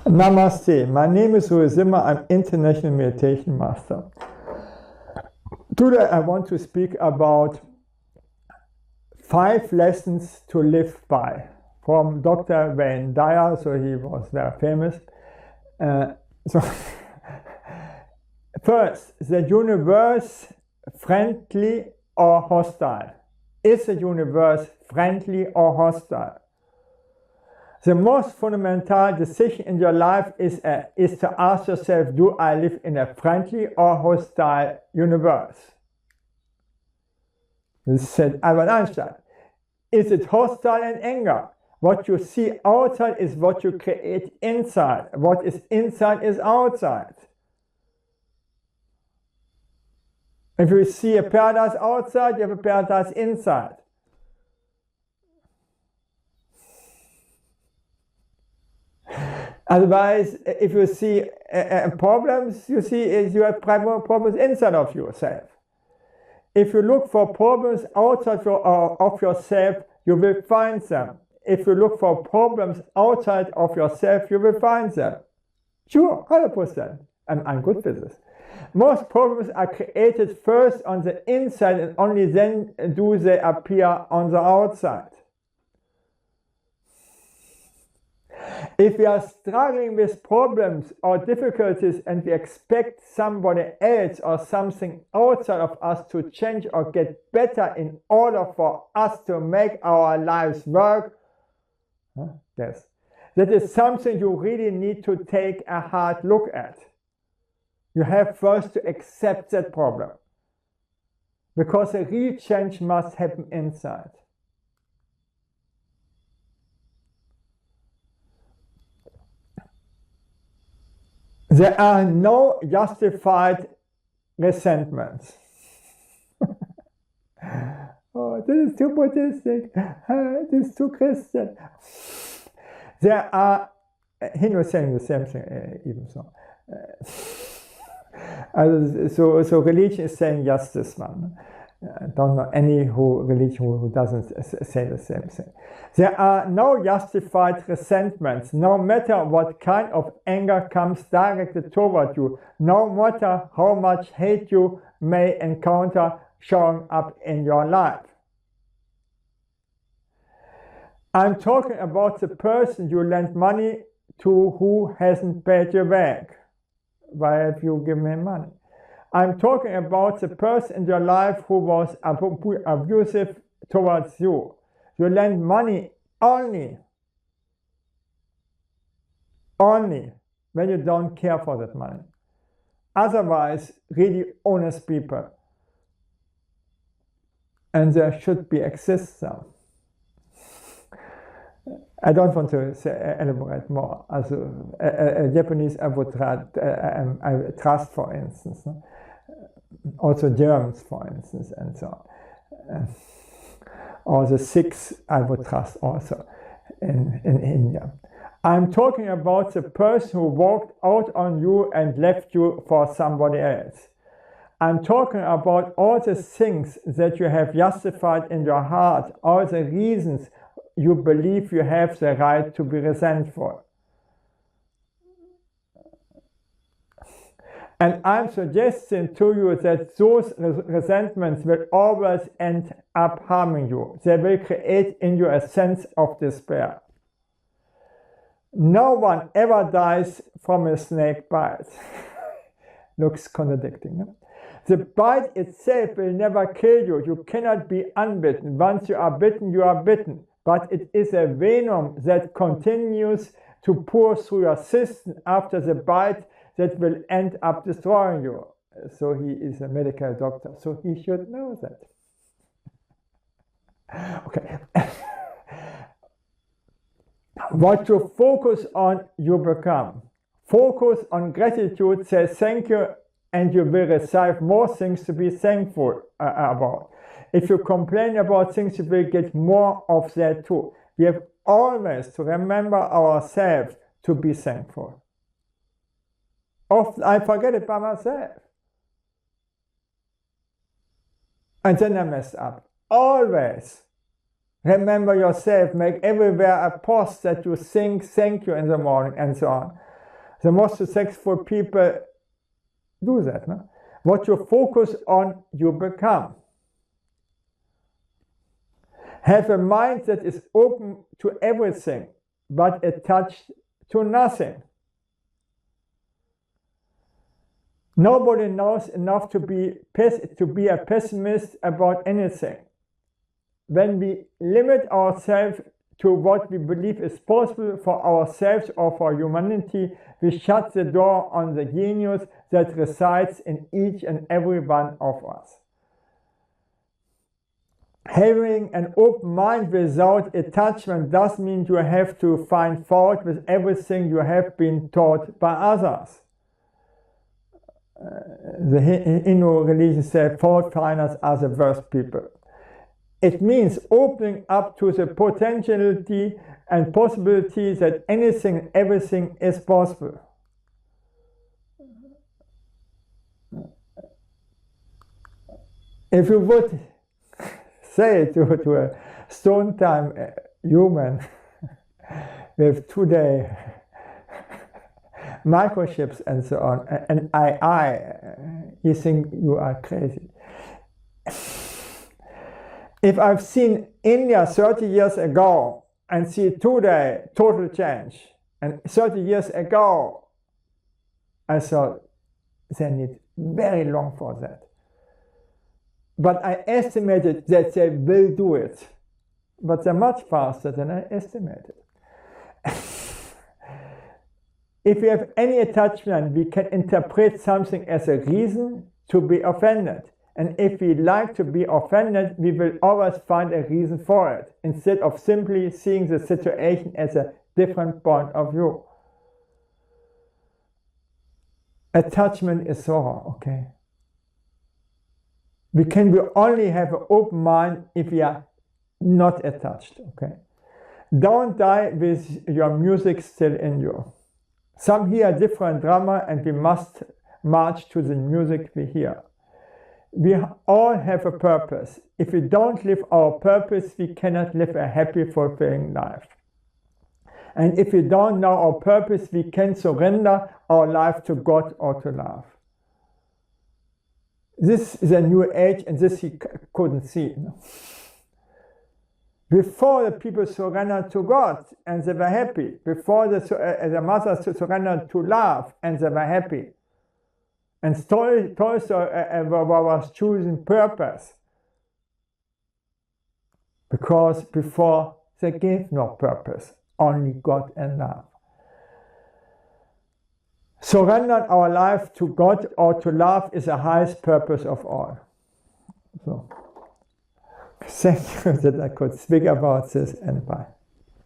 Namaste. My name is Uwe Zimmer. I'm International Meditation Master. Today I want to speak about 5 lessons to live by from Dr. Dyer. So he was very famous. First, the universe friendly or hostile? Is the universe friendly or hostile? The most fundamental decision in your life is to ask yourself, do I live in a friendly or hostile universe? This said Albert Einstein. Is it hostile in anger? What you see outside is what you create inside. What is inside is outside. If you see a paradise outside, you have a paradise inside. Otherwise, if you see problems, you have problems inside of yourself. If you look for problems outside of yourself, you will find them. If you look for problems outside of yourself, you will find them. Sure, 100%. I'm good with this. Most problems are created first on the inside and only then do they appear on the outside. If we are struggling with problems or difficulties and we expect somebody else or something outside of us to change or get better in order for us to make our lives work, yes, that is something you really need to take a hard look at. You have first to accept that problem, because a real change must happen inside. There are no justified resentments. Oh, this is too Buddhistic. This is too Christian. There are Hindus saying the same thing, even so. So religion is saying just this one. I don't know any religion who doesn't say the same thing. There are no justified resentments, no matter what kind of anger comes directed toward you, no matter how much hate you may encounter showing up in your life. I'm talking about the person you lent money to who hasn't paid you back. Why have you given him money? I'm talking about the person in your life who was abusive towards you. You lend money only when you don't care for that money. Otherwise, really honest people. And there should exist some. I don't want to elaborate more. Also, a Japanese I would trust, for instance. Also Germans, for instance, and so on. Or the Sikhs I would trust also in India. I'm talking about the person who walked out on you and left you for somebody else. I'm talking about all the things that you have justified in your heart, all the reasons you believe you have the right to be resentful. And I'm suggesting to you that those resentments will always end up harming you. They will create in you a sense of despair. No one ever dies from a snake bite. Looks contradicting. Huh? The bite itself will never kill you. You cannot be unbitten. Once you are bitten, you are bitten. But it is a venom that continues to pour through your system after the bite that will end up destroying you. So he is a medical doctor, so he should know that. Okay. What you focus on, you become. Focus on gratitude, say thank you, and you will receive more things to be thankful about. If you complain about things, you will get more of that too. We have always to remember ourselves to be thankful. Often I forget it by myself. And then I mess up. Always remember yourself. Make everywhere a post that you think thank you in the morning and so on. The most successful people do that. No? What you focus on, you become. Have a mind that is open to everything, but attached to nothing. Nobody knows enough to be a pessimist about anything. When we limit ourselves to what we believe is possible for ourselves or for humanity, we shut the door on the genius that resides in each and every one of us. Having an open mind without attachment does mean you have to find fault with everything you have been taught by others. The Hindu religion says fault finders are the worst people. It means opening up to the potentiality and possibility that anything and everything is possible. If you would say to a stone time human with today microchips and so on, and you think you are crazy. If I've seen India 30 years ago and see today total change, and 30 years ago I thought they need very long for that. But I estimated that they will do it. But they're much faster than I estimated. If we have any attachment, we can interpret something as a reason to be offended. And if we like to be offended, we will always find a reason for it, instead of simply seeing the situation as a different point of view. Attachment is sorrow, okay? We can only have an open mind if we are not attached, okay? Don't die with your music still in you. Some hear different drama and we must march to the music we hear. We all have a purpose. If we don't live our purpose, we cannot live a happy, fulfilling life. And if we don't know our purpose, we can surrender our life to God or to love. This is a new age, and this he couldn't see. No? Before the people surrendered to God and they were happy. Before the mothers surrendered to love and they were happy. And Tolstoy was choosing purpose. Because before they gave no purpose, only God and love. Surrendering our life to God or to love is the highest purpose of all. So, thank you that I could speak about this, and bye.